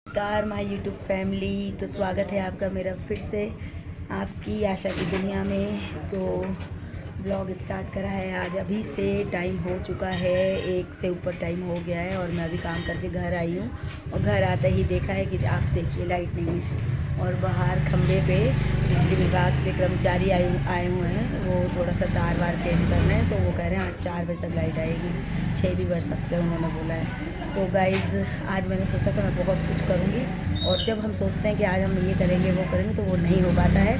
नमस्कार my YouTube family. तो स्वागत है आपका मेरा फिर से आपकी आशा की दुनिया में। तो ब्लॉग स्टार्ट करा है आज, अभी से टाइम हो चुका है, 1 से ऊपर टाइम हो गया है और मैं अभी काम करके घर आई हूँ। और घर आते ही देखा है कि आप देखिए लाइट नहीं है और बाहर खंबे पे बिजली विभाग से कर्मचारी आए हुए हैं। वो थोड़ा सा तार वार चेंज करना है, तो वो कह रहे हैं 4 बजे तक लाइट आएगी, 6 भी बज सकते हैं उन्होंने बोला है। तो गाइज़ आज मैंने सोचा था मैं बहुत कुछ करूँगी, और जब हम सोचते हैं कि आज हम ये करेंगे वो करेंगे तो वो नहीं हो पाता है।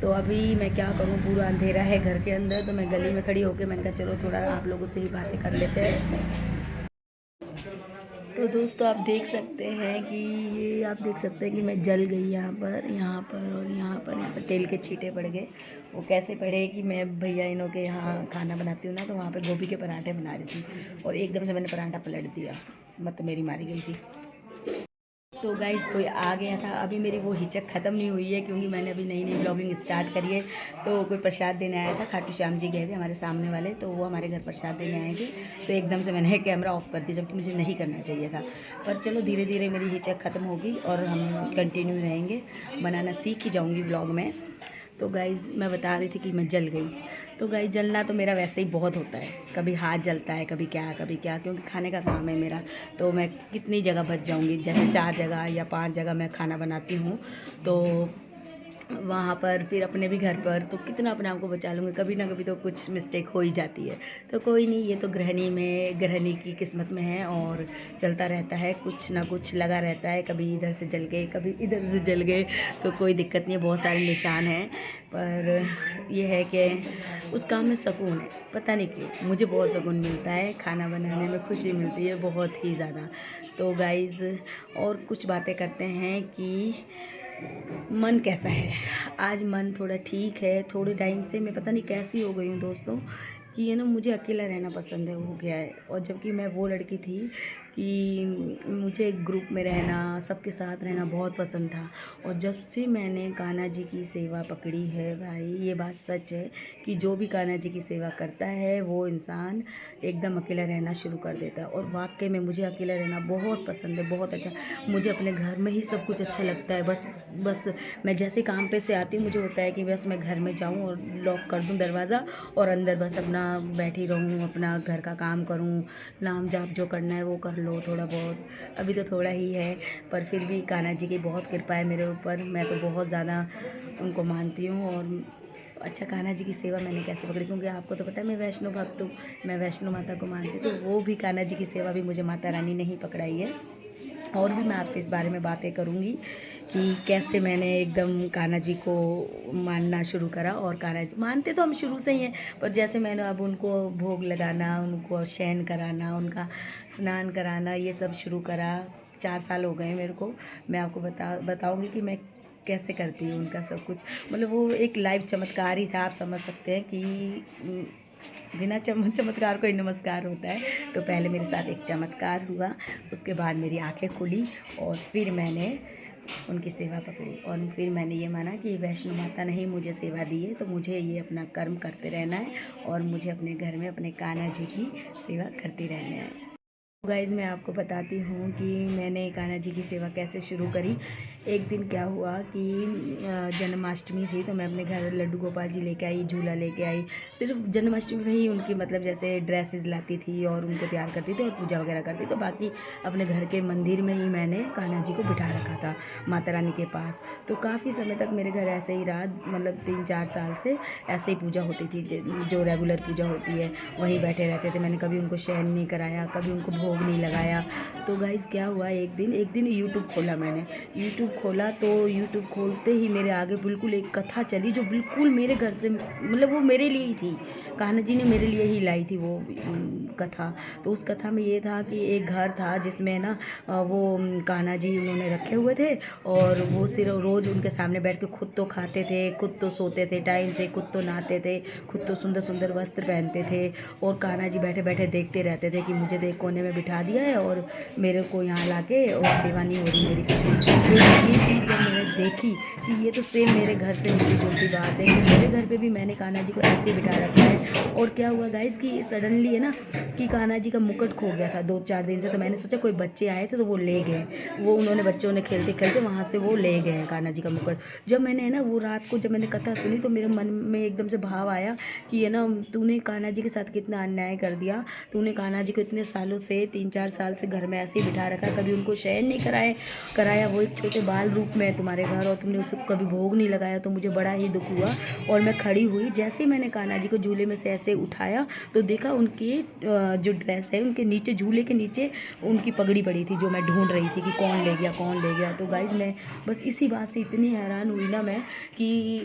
तो अभी मैं क्या करूँ, पूरा अंधेरा है घर के अंदर। तो मैं गली में खड़ी होकर मैंने कहा चलो थोड़ा आप लोगों से ही बातें कर लेते हैं। तो दोस्तों आप देख सकते हैं कि ये आप देख सकते हैं कि मैं जल गई यहाँ पर और यहाँ पर तेल के छींटे पड़ गए। वो कैसे पड़े कि मैं भैया इनों के यहाँ खाना बनाती हूँ ना, तो वहाँ पे गोभी के पराठे बना रही थी और एकदम से मैंने पराठा पलट दिया, मतलब मेरी मारी गई थी। तो गाइस कोई आ गया था। अभी मेरी वो हिचक ख़त्म नहीं हुई है, क्योंकि मैंने अभी नई ब्लॉगिंग स्टार्ट करी है। तो कोई प्रसाद देने आया था, खाटू श्याम जी गए थे हमारे सामने वाले, तो वो हमारे घर प्रसाद देने आए थे। तो एकदम से मैंने कैमरा ऑफ कर दिया, जबकि मुझे नहीं करना चाहिए था। पर चलो धीरे धीरे मेरी हिचक ख़त्म होगी और हम कंटिन्यू रहेंगे, बनाना सीख ही जाऊँगी ब्लॉग में। तो गाइज़ मैं बता रही थी कि मैं जल गई। तो गाइज़ जलना तो मेरा वैसे ही बहुत होता है, कभी हाथ जलता है, कभी क्या, क्योंकि खाने का काम है मेरा। तो मैं कितनी जगह बच जाऊंगी, जैसे 4 जगह या 5 जगह मैं खाना बनाती हूँ, तो वहाँ पर फिर अपने भी घर पर तो कितना अपने आप को बचा लूँगी, कभी ना कभी तो कुछ मिस्टेक हो ही जाती है। तो कोई नहीं, ये तो गृहिणी की किस्मत में है और चलता रहता है, कुछ ना कुछ लगा रहता है। कभी इधर से जल गए, कभी इधर से जल गए, तो कोई दिक्कत नहीं है, बहुत सारे निशान हैं। पर यह है कि उस काम में सुकून है, पता नहीं क्यों मुझे बहुत सुकून मिलता है, खाना बनाने में खुशी मिलती है बहुत ही ज़्यादा। तो गाइज़ और कुछ बातें करते हैं कि मन कैसा है। आज मन थोड़ा ठीक है, थोड़े टाइम से मैं पता नहीं कैसी हो गई हूँ दोस्तों, कि ये ना मुझे अकेला रहना पसंद है हो गया है। और जबकि मैं वो लड़की थी कि मुझे एक ग्रुप में रहना, सबके साथ रहना बहुत पसंद था। और जब से मैंने कान्हा जी की सेवा पकड़ी है भाई, ये बात सच है कि जो भी कान्हा जी की सेवा करता है वो इंसान एकदम अकेला रहना शुरू कर देता है। और वाकई में मुझे अकेला रहना बहुत पसंद है, बहुत अच्छा। मुझे अपने घर में ही सब कुछ अच्छा लगता है। बस मैं जैसे काम पे से आती हूँ, मुझे होता है कि बस मैं घर में जाऊँ और लॉक कर दूँ दरवाज़ा और अंदर बस अपना बैठी रहूँ, अपना घर का काम करूँ, नाम जाप जो करना है वो कर लो थोड़ा बहुत। अभी तो थोड़ा ही है, पर फिर भी कान्हा जी की बहुत कृपा है मेरे ऊपर, मैं तो बहुत ज़्यादा उनको मानती हूँ। और अच्छा, कान्हा जी की सेवा मैंने कैसे पकड़ी, क्योंकि आपको तो पता है मैं वैष्णो भक्त हूँ, मैं वैष्णो माता को मानती हूँ। तो वो भी कान्हा जी की सेवा भी मुझे माता रानी ने ही पकड़ाई है। और भी मैं आपसे इस बारे में बातें करूँगी कि कैसे मैंने एकदम कान्हा जी को मानना शुरू करा। और कान्हा जी मानते तो हम शुरू से ही हैं, पर जैसे मैंने अब उनको भोग लगाना, उनको शयन कराना, उनका स्नान कराना, ये सब शुरू करा। 4 साल हो गए मेरे को। मैं आपको बताऊँगी कि मैं कैसे करती हूँ उनका सब कुछ। मतलब वो एक लाइव चमत्कार ही था, आप समझ सकते हैं कि बिना चमत्कार को ही नमस्कार होता है। तो पहले मेरे साथ एक चमत्कार हुआ, उसके बाद मेरी आंखें खुली और फिर मैंने उनकी सेवा पकड़ी। और फिर मैंने ये माना कि वैष्णो माता ने ही मुझे सेवा दी है, तो मुझे ये अपना कर्म करते रहना है और मुझे अपने घर में अपने कान्हा जी की सेवा करती रहना है। गाइज़ मैं आपको बताती हूँ कि मैंने कान्हा जी की सेवा कैसे शुरू करी। एक दिन क्या हुआ कि जन्माष्टमी थी, तो मैं अपने घर लड्डू गोपाल जी लेके आई, झूला लेके आई। सिर्फ जन्माष्टमी में ही उनकी मतलब जैसे ड्रेसेस लाती थी और उनको तैयार करती थी और पूजा वगैरह करती, तो बाकी अपने घर के मंदिर में ही मैंने कान्हा जी को बिठा रखा था माता रानी के पास। तो काफ़ी समय तक मेरे घर ऐसे ही रहा, मतलब 3-4 साल से ऐसे ही पूजा होती थी, जो रेगुलर पूजा होती है वहीं बैठे रहते थे। मैंने कभी उनको शयन नहीं कराया, कभी उनको भोग नहीं लगाया। तो गाइज़ क्या हुआ, एक दिन यूट्यूब खोला मैंने। यूट्यूब खोला तो यूट्यूब खोलते ही मेरे आगे बिल्कुल एक कथा चली, जो बिल्कुल मेरे घर से, मतलब वो मेरे लिए ही थी, कान्हा जी ने मेरे लिए ही लाई थी वो कथा। तो उस कथा में ये था कि एक घर था जिसमें ना वो कान्हा जी उन्होंने रखे हुए थे, और वो सिर्फ रोज़ उनके सामने बैठ के खुद तो खाते थे, खुद तो सोते थे टाइम से, खुद तो नहाते थे, खुद तो सुंदर सुंदर वस्त्र पहनते थे। और कान्हा जी बैठे बैठे देखते रहते थे कि मुझे देख कोने में बिठा दिया है और मेरे को यहाँ लाके और सेवा नहीं हो रही मेरी कुछ भी। तो ये चीज़ जब मैंने देखी कि ये तो सेम मेरे घर से मिलती जुलती बात है, कि मेरे घर पे भी मैंने कान्हा जी को ऐसे ही बिठा रखा है। और क्या हुआ गाइज़ कि सडनली है ना कि कान्हा जी का मुकुट खो गया था 2-4 दिन से। तो मैंने सोचा कोई बच्चे आए थे तो वो ले गए, वो उन्होंने बच्चों ने खेलते-खेलते वहाँ से वो ले गए हैं कान्हा जी का मुकुट। जब मैंने है ना वो रात को जब मैंने कथा सुनी तो मेरे मन में एकदम से भाव आया कि है ना तूने कान्हा जी के साथ कितना अन्याय कर दिया। तूने कान्हा जी को इतने सालों से 3-4 साल से घर में ऐसे ही बिठा रखा, कभी उनको शयन नहीं कराया, वो एक छोटे बाल रूप में है तुम्हारे घर और तुमने उसको कभी भोग नहीं लगाया। तो मुझे बड़ा ही दुख हुआ और मैं खड़ी हुई, जैसे ही मैंने कान्हा जी को झूले में से ऐसे उठाया तो देखा उनकी जो ड्रेस है उनके नीचे, झूले के नीचे उनकी पगड़ी पड़ी थी, जो मैं ढूंढ रही थी कि कौन ले गया कौन ले गया। तो गाइज मैं बस इसी बात से इतनी हैरान हुई ना मैं कि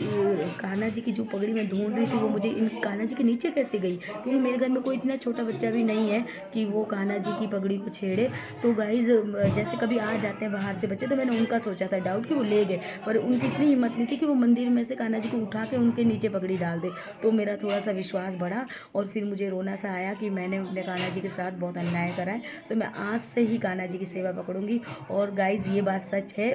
कान्हा जी की जो पगड़ी मैं ढूंढ रही थी वो मुझे इन कान्हा जी के नीचे कैसे गई, क्योंकि मेरे घर में कोई इतना छोटा बच्चा भी नहीं है कि वो कान्हा जी की पगड़ी को छेड़े। तो गाइज जैसे कभी आ जाते हैं बाहर से बच्चे तो मैंने उनका सोचा था डाउट कि वो ले गए, पर उनकी इतनी हिम्मत नहीं थी कि वो मंदिर में से कान्हा जी को उठा के उनके नीचे पगड़ी डाल दे। तो मेरा थोड़ा सा विश्वास बढ़ा और फिर मुझे रोना सा आया कि मैंने अपने कान्हा जी के साथ बहुत अन्याय करा है। तो मैं आज से ही कान्हा जी की सेवा पकड़ूंगी। और गाइज ये बात सच है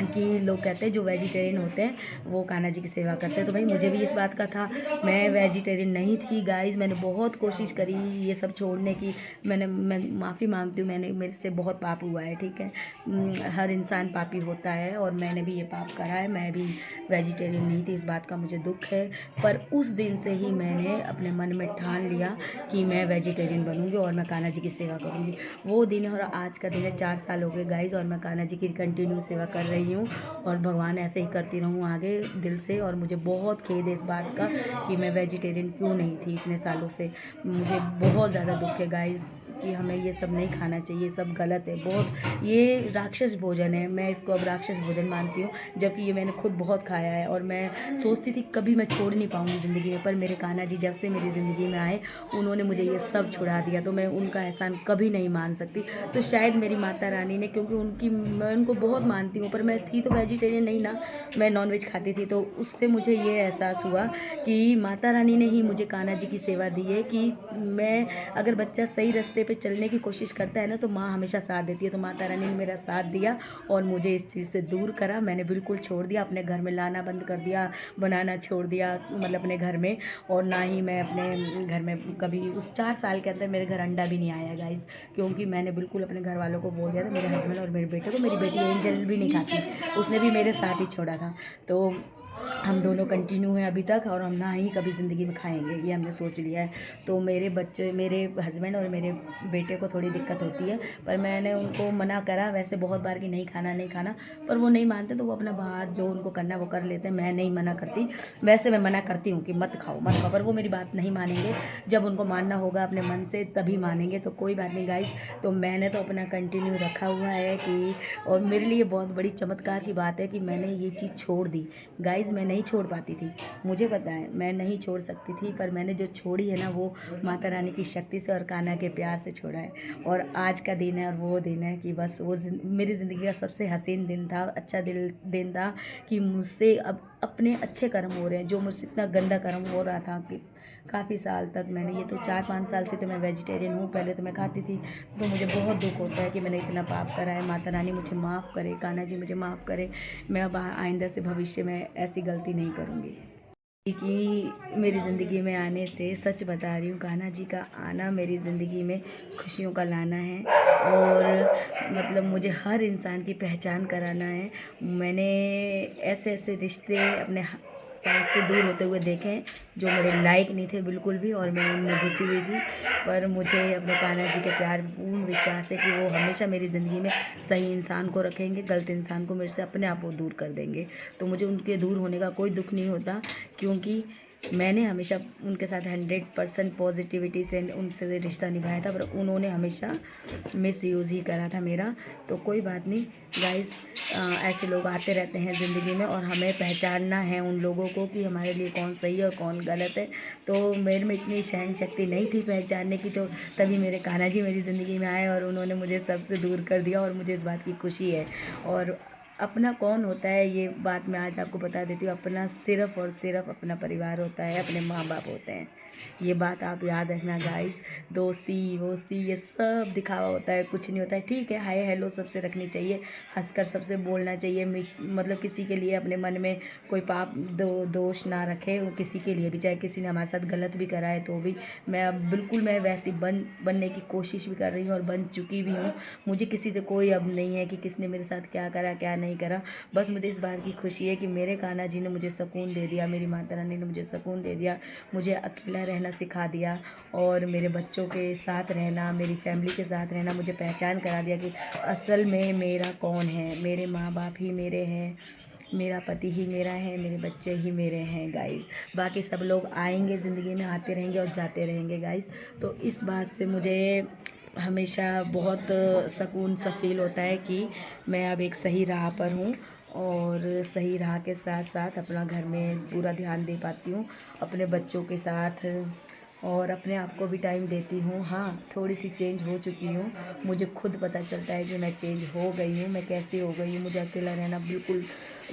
कि लोग कहते हैं जो वेजिटेरियन होते हैं वो कान्हा जी की सेवा करते हैं। तो भाई मुझे भी इस बात का था, मैं वेजिटेरियन नहीं थी गाइज, मैंने बहुत कोशिश करी ये सब छोड़ने की। मैं माफ़ी मांगती हूँ, मैंने मेरे से बहुत पाप हुआ है, ठीक है। हर इंसान पापी होता है और मैंने भी ये पाप करा है। मैं भी वेजिटेरियन नहीं थी, इस बात का मुझे दुख है। पर उस दिन से ही मैंने अपने मन में ठान लिया कि मैं वेजिटेरियन बनूंगी और मैं कान्हा जी की सेवा करूंगी। वो दिन और आज का दिन है, 4 साल हो गए गाइज और मैं कान्हा जी की कंटिन्यू सेवा कर रही हूँ और भगवान ऐसे ही करती रहूँ आगे दिल से। और मुझे बहुत खेद है इस बात का कि मैं वेजिटेरियन क्यों नहीं थी इतने सालों से। मुझे बहुत ज़्यादा दुख है गाइज कि हमें ये सब नहीं खाना चाहिए, सब गलत है बहुत। ये राक्षस भोजन है, मैं इसको अब राक्षस भोजन मानती हूँ, जबकि ये मैंने खुद बहुत खाया है और मैं सोचती थी कभी मैं छोड़ नहीं पाऊँगी ज़िंदगी में। पर मेरे कान्हा जी जब से मेरी ज़िंदगी में आए उन्होंने मुझे ये सब छुड़ा दिया, तो मैं उनका एहसान कभी नहीं मान सकती। तो शायद मेरी माता रानी ने, क्योंकि मैं उनको बहुत मानती हूँ, पर मैं थी तो वेजिटेरियन नहीं ना, मैं नॉनवेज खाती थी। तो उससे मुझे ये एहसास हुआ कि माता रानी ने ही मुझे कान्हा जी की सेवा दी है कि मैं अगर बच्चा सही रास्ते पे चलने की कोशिश करता है ना तो माँ हमेशा साथ देती है। तो माता रानी ने मेरा साथ दिया और मुझे इस चीज़ से दूर करा। मैंने बिल्कुल छोड़ दिया, अपने घर में लाना बंद कर दिया, बनाना छोड़ दिया, मतलब अपने घर में। और ना ही मैं अपने घर में कभी, उस 4 साल के अंदर मेरे घर अंडा भी नहीं आया गाइस, क्योंकि मैंने बिल्कुल अपने घर वालों को बोल दिया था, मेरे हस्बैंड और मेरे बेटे को। मेरी बेटी एंजल भी नहीं खाती, उसने भी मेरे साथ ही छोड़ा था। तो हम दोनों कंटिन्यू हैं अभी तक और हम ना ही कभी ज़िंदगी में खाएंगे, ये हमने सोच लिया है। तो मेरे बच्चे, मेरे हस्बैंड और मेरे बेटे को थोड़ी दिक्कत होती है, पर मैंने उनको मना करा वैसे बहुत बार कि नहीं खाना नहीं खाना, पर वो नहीं मानते। तो वो अपना बात जो उनको करना वो कर लेते हैं, मैं नहीं मना करती। वैसे मैं मना करती हूँ कि मत खाओ मत खाओ, पर वो मेरी बात नहीं मानेंगे। जब उनको मानना होगा अपने मन से तभी मानेंगे। तो कोई बात नहीं गाइस, तो मैंने तो अपना कंटिन्यू रखा हुआ है कि, और मेरे लिए बहुत बड़ी चमत्कार की बात है कि मैंने ये चीज़ छोड़ दी गाइस। मैं नहीं छोड़ पाती थी, मुझे पता है मैं नहीं छोड़ सकती थी, पर मैंने जो छोड़ी है ना वो माता रानी की शक्ति से और कान्हा के प्यार से छोड़ा है। और आज का दिन है और वो दिन है कि बस वो मेरी ज़िंदगी का सबसे हसीन दिन था, अच्छा दिन था कि मुझसे अब अपने अच्छे कर्म हो रहे हैं। जो मुझसे इतना गंदा कर्म हो रहा था कि काफ़ी साल तक मैंने, ये तो 4-5 साल से तो मैं वेजिटेरियन हूँ, पहले तो मैं खाती थी। तो मुझे बहुत दुख होता है कि मैंने इतना पाप करा है। माता रानी मुझे माफ़ करे, कान्हा जी मुझे माफ़ करे। मैं अब आइंदा से भविष्य में ऐसी गलती नहीं करूँगी। कि मेरी ज़िंदगी में आने से, सच बता रही हूँ, कान्हा जी का आना मेरी ज़िंदगी में खुशियों का लाना है। और मतलब मुझे हर इंसान की पहचान कराना है। मैंने ऐसे ऐसे रिश्ते अपने पास से दूर होते हुए देखे हैं जो मेरे लायक नहीं थे बिल्कुल भी, और मैं उनमें घुसी हुई थी। पर मुझे अपने कान्हा जी के प्यार पूर्ण विश्वास है कि वो हमेशा मेरी ज़िंदगी में सही इंसान को रखेंगे, गलत इंसान को मेरे से अपने आप वो दूर कर देंगे। तो मुझे उनके दूर होने का कोई दुख नहीं होता, क्योंकि मैंने हमेशा उनके साथ 100% पॉजिटिविटी से उनसे रिश्ता निभाया था, पर उन्होंने हमेशा मिस यूज़ ही करा था मेरा। तो कोई बात नहीं गाइस, ऐसे लोग आते रहते हैं ज़िंदगी में और हमें पहचानना है उन लोगों को कि हमारे लिए कौन सही है और कौन गलत है। तो मेरे में इतनी सहन शक्ति नहीं थी पहचानने की, तो तभी मेरे कान्हा जी मेरी ज़िंदगी में आए और उन्होंने मुझे सबसे दूर कर दिया। और मुझे इस बात की खुशी है। और अपना कौन होता है ये बात मैं आज आपको बता देती हूँ, अपना सिर्फ़ और सिर्फ़ अपना परिवार होता है, अपने माँ बाप होते हैं। ये बात आप याद रखना गाइस। दोस्ती वोस्ती ये सब दिखावा होता है, कुछ नहीं होता है। ठीक है, हाय हेलो सबसे रखनी चाहिए, हंसकर सबसे बोलना चाहिए, मतलब किसी के लिए अपने मन में कोई पाप दोष ना रखे, वो किसी के लिए भी, चाहे किसी ने हमारे साथ गलत भी करा है तो भी। मैं अब बिल्कुल मैं वैसी बनने की कोशिश भी कर रही हूँ और बन चुकी भी हूँ। मुझे किसी से कोई अब नहीं है कि किसने मेरे साथ क्या करा क्या नहीं करा। बस मुझे इस बात की खुशी है कि मेरे कान्हा जी ने मुझे सुकून दे दिया, मेरी माता रानी ने मुझे सुकून दे दिया, मुझे अकेला रहना सिखा दिया और मेरे बच्चों के साथ रहना, मेरी फैमिली के साथ रहना, मुझे पहचान करा दिया कि असल में मेरा कौन है। मेरे माँ बाप ही मेरे हैं, मेरा पति ही मेरा है, मेरे बच्चे ही मेरे हैं गाइस। बाकी सब लोग आएंगे ज़िंदगी में, आते रहेंगे और जाते रहेंगे गाइस। तो इस बात से मुझे हमेशा बहुत सुकून सा फील होता है कि मैं अब एक सही राह पर हूँ और सही राह के साथ साथ अपना घर में पूरा ध्यान दे पाती हूँ, अपने बच्चों के साथ और अपने आप को भी टाइम देती हूँ। हाँ, थोड़ी सी चेंज हो चुकी हूँ, मुझे खुद पता चलता है कि मैं चेंज हो गई हूँ, मैं कैसे हो गई हूँ। मुझे अकेला रहना बिल्कुल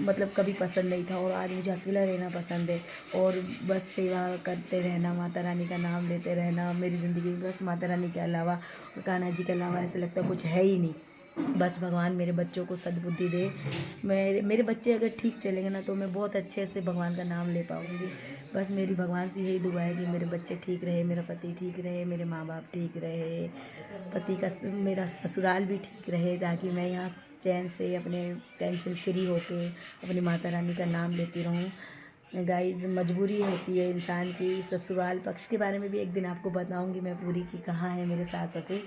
मतलब कभी पसंद नहीं था और आज मुझे अकेला रहना पसंद है और बस सेवा करते रहना, माता रानी का नाम लेते रहना। मेरी ज़िंदगी में बस माता रानी के अलावा और कान्हा जी के अलावा ऐसा लगता है कुछ है ही नहीं। बस भगवान मेरे बच्चों को सद्बुद्धि दे। मेरे बच्चे अगर ठीक चलेंगे ना तो मैं बहुत अच्छे से भगवान का नाम ले पाऊँगी। बस मेरी भगवान से यही दुआ है कि मेरे बच्चे ठीक रहे, मेरा पति ठीक रहे, मेरे माँ बाप ठीक रहे, पति का मेरा ससुराल भी ठीक रहे, ताकि मैं यहाँ चैन से अपने टेंशन फ्री होके अपनी माता रानी का नाम लेती रहूँ। गाइस, मजबूरी होती है इंसान की। ससुराल पक्ष के बारे में भी एक दिन आपको बताऊंगी मैं पूरी, कि कहाँ है मेरे सास ससुर,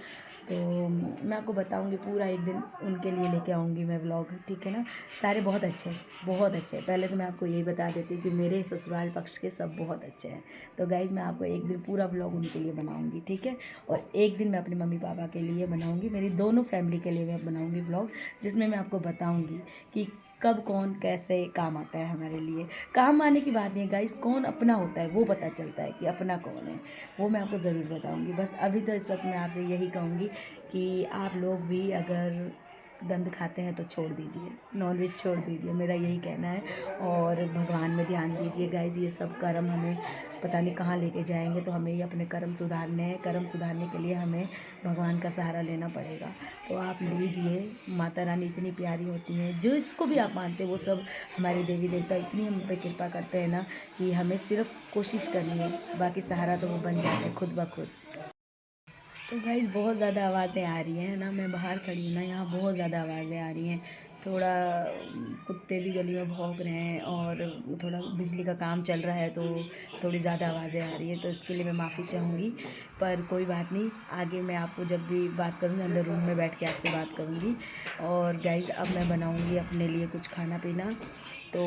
तो मैं आपको बताऊंगी पूरा, एक दिन उनके लिए लेके आऊँगी मैं व्लॉग, ठीक है ना। सारे बहुत अच्छे हैं, बहुत अच्छे हैं। पहले तो मैं आपको यही बता देती हूँ कि मेरे ससुराल पक्ष के सब बहुत अच्छे हैं। तो गाइस, मैं आपको एक दिन पूरा व्लॉग उनके लिए बनाऊँगी, ठीक है। और एक दिन मैं अपने मम्मी पापा के लिए बनाऊँगी, मेरी दोनों फैमिली के लिए मैं बनाऊँगी व्लॉग, जिसमें मैं आपको बताऊँगी कि कब कौन कैसे काम आता है हमारे लिए। काम आने की बात नहीं है गाइस, कौन अपना होता है वो पता चलता है कि अपना कौन है, वो मैं आपको ज़रूर बताऊंगी। बस अभी तो इस वक्त मैं आपसे यही कहूँगी कि आप लोग भी अगर गंद खाते हैं तो छोड़ दीजिए, नॉनवेज छोड़ दीजिए, मेरा यही कहना है। और भगवान में ध्यान दीजिए गाइस। ये सब कर्म हमें पता नहीं कहाँ लेके जाएंगे, तो हमें ये अपने कर्म सुधारने हैं। कर्म सुधारने के लिए हमें भगवान का सहारा लेना पड़ेगा। तो आप लीजिए, माता रानी इतनी प्यारी होती हैं, जो इसको भी आप मानते हैं वो सब हमारे देवी देवता इतनी हम पे कृपा करते हैं ना कि हमें सिर्फ कोशिश करनी है, बाकी सहारा तो वो बन जाते हैं खुद ब खुद। तो गाइज़, बहुत ज़्यादा आवाज़ें आ रही हैं ना, मैं बाहर खड़ी हूँ ना, यहाँ बहुत ज़्यादा आवाज़ें आ रही हैं। थोड़ा कुत्ते भी गली में भौंक रहे हैं और थोड़ा बिजली का काम चल रहा है, तो थोड़ी ज़्यादा आवाज़ें आ रही हैं, तो इसके लिए मैं माफ़ी चाहूँगी। पर कोई बात नहीं, आगे मैं आपको जब भी बात करूँगी अंदर रूम में बैठ के आपसे बात करूँगी। और गाइज़, अब मैं बनाऊँगी अपने लिए कुछ खाना पीना, तो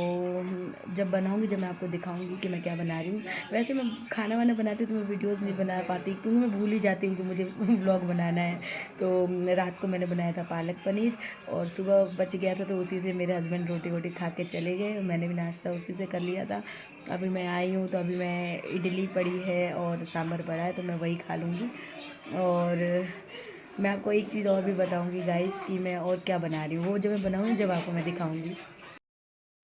जब बनाऊँगी, जब मैं आपको दिखाऊँगी कि मैं क्या बना रही हूँ। वैसे मैं खाना वाना बनाती हूँ तो मैं वीडियोज़ नहीं बना पाती, क्योंकि मैं भूल ही जाती हूँ कि मुझे व्लॉग बनाना है। तो रात को मैंने बनाया था पालक पनीर और सुबह बच गया था, तो उसी से मेरे हस्बैंड रोटी वोटी खा के चले गए, मैंने भी नाश्ता उसी से कर लिया था। अभी मैं आई हूँ तो अभी मैं इडली पड़ी है और सांभर पड़ा है, तो मैं वही खा लूँगी। और मैं आपको एक चीज़ और भी बताऊँगी गाइस कि मैं और क्या बना रही हूँ, वो जब मैं बनाऊँगी जब आपको मैं दिखाऊँगी।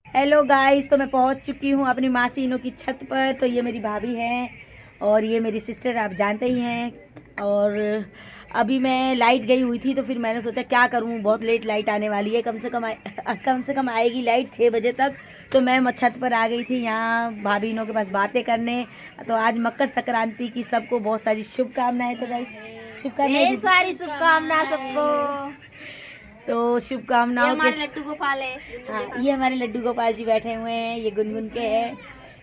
हेलो गाइस, तो मैं पहुंच चुकी हूँ अपनी मासी इनों की छत पर। तो ये मेरी भाभी हैं और ये मेरी सिस्टर, आप जानते ही हैं। और अभी मैं लाइट गई हुई थी, तो फिर मैंने सोचा क्या करूँ, बहुत लेट लाइट आने वाली है, कम से कम आएगी लाइट 6 बजे तक। तो मैं छत पर आ गई थी यहाँ भाभी इनों के पास बातें करने। तो आज मकर संक्रांति की सबको बहुत सारी शुभकामनाएं। तो गाइस, शुभकामनाएं, सारी शुभकामनाएं सबको। तो शुभकामनाओं के लड्डू गोपाल है। हाँ, ये हमारे लड्डू गोपाल जी बैठे हुए हैं, ये गुनगुन के हैं।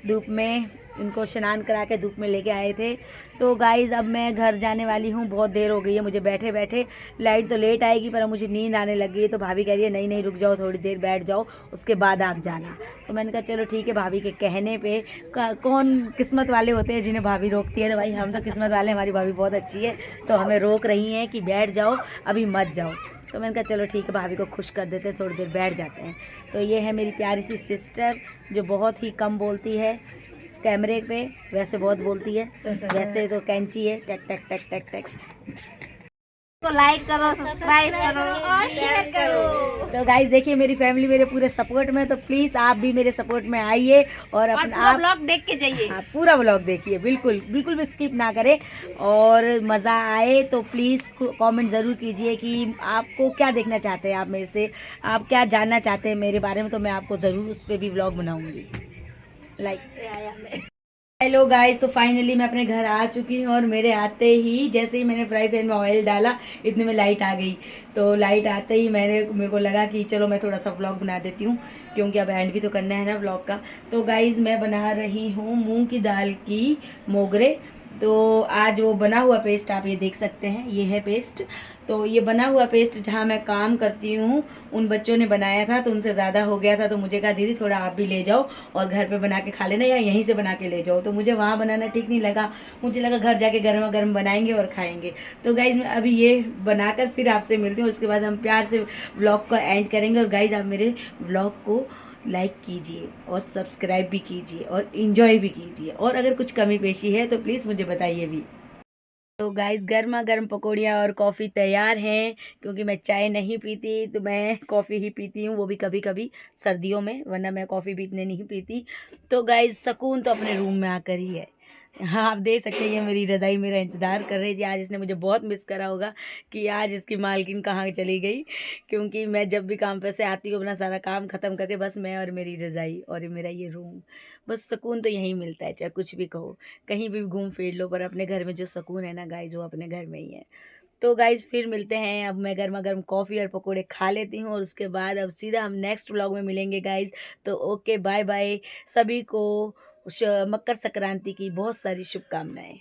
धूप में इनको स्नान करा के धूप में लेके आए थे। तो गाइज़, अब मैं घर जाने वाली हूँ, बहुत देर हो गई है मुझे बैठे बैठे। लाइट तो लेट आएगी पर मुझे नींद आने लगी है, तो भाभी कह रही है नहीं नहीं रुक जाओ, थोड़ी देर बैठ जाओ, उसके बाद आप जाना। तो मैंने कहा चलो ठीक है, भाभी के कहने पे कौन किस्मत वाले होते हैं जिन्हें भाभी रोकती है। तो भाई हम तो किस्मत वाले, हमारी भाभी बहुत अच्छी है, तो हमें रोक रही हैं कि बैठ जाओ, अभी मत जाओ। तो मैंने कहा चलो ठीक है, भाभी को खुश कर देते हैं, थोड़ी देर बैठ जाते हैं। तो ये है मेरी प्यारी सी सिस्टर, जो बहुत ही कम बोलती है कैमरे पे, वैसे बहुत बोलती है, वैसे तो कैंची है, टक टक टक टक टक। तो लाइक करो, सब्सक्राइब करो और शेयर करो। तो गाइस देखिए मेरी फैमिली मेरे पूरे सपोर्ट में, तो प्लीज़ आप भी मेरे सपोर्ट में आइए और अपना आप ब्लॉग देख के जाइए। हाँ पूरा व्लॉग देखिए, बिल्कुल बिल्कुल भी स्किप ना करें। और मज़ा आए तो प्लीज़ कमेंट ज़रूर कीजिए कि आपको क्या देखना चाहते हैं, आप मेरे से आप क्या जानना चाहते हैं मेरे बारे में, तो मैं आपको ज़रूर उस पर भी व्लॉग बनाऊंगी। लाइक हेलो गाइस, तो फाइनली मैं अपने घर आ चुकी हूँ और मेरे आते ही जैसे ही मैंने फ्राई पैन में ऑयल डाला इतने में लाइट आ गई। तो लाइट आते ही मेरे को लगा कि चलो मैं थोड़ा सा व्लॉग बना देती हूँ, क्योंकि अब एंड भी तो करना है ना व्लॉग का। तो गाइस मैं बना रही हूँ मूंग की दाल की मोगरे। तो आज वो बना हुआ पेस्ट आप ये देख सकते हैं, ये है पेस्ट। तो ये बना हुआ पेस्ट जहाँ मैं काम करती हूँ उन बच्चों ने बनाया था, तो उनसे ज़्यादा हो गया था, तो मुझे कहा दीदी थोड़ा आप भी ले जाओ और घर पे बना के खा लेना या यहीं से बना के ले जाओ। तो मुझे वहाँ बनाना ठीक नहीं लगा, मुझे लगा घर जाके गर्मा गर्म बनाएंगे और खाएंगे। तो गाइज़ मैं अभी ये बनाकर फिर आपसे मिलती हूँ, उसके बाद हम प्यार से व्लॉग को एंड करेंगे। और गाइज़ आप मेरे व्लॉग को लाइक कीजिए और सब्सक्राइब भी कीजिए और इन्जॉय भी कीजिए, और अगर कुछ कमी पेशी है तो प्लीज़ मुझे बताइए भी। तो गाइस गर्मा गर्म पकौड़ियाँ और कॉफ़ी तैयार हैं, क्योंकि मैं चाय नहीं पीती तो मैं कॉफ़ी ही पीती हूँ, वो भी कभी कभी सर्दियों में, वरना मैं कॉफ़ी भी इतने नहीं पीती। तो गाइस सुकून तो अपने रूम में आकर ही है। हाँ आप देख सकते हैं ये मेरी रज़ाई मेरा इंतज़ार कर रही थी, आज इसने मुझे बहुत मिस करा होगा कि आज इसकी मालकिन कहाँ चली गई, क्योंकि मैं जब भी काम पे से आती हूँ अपना सारा काम ख़त्म करके बस मैं और मेरी रज़ाई और मेरा ये रूम, बस सुकून तो यहीं मिलता है, चाहे कुछ भी कहो, कहीं भी घूम फिर लो, पर अपने घर में जो सुकून है ना गाइज वो अपने घर में ही है। तो गाइज फिर मिलते हैं, अब मैं गर्मा गर्म कॉफ़ी और पकोड़े खा लेती हूँ और उसके बाद अब सीधा हम नेक्स्ट व्लॉग में मिलेंगे गाइज। तो ओके बाय बाय, सभी को मकर संक्रांति की बहुत सारी शुभकामनाएं।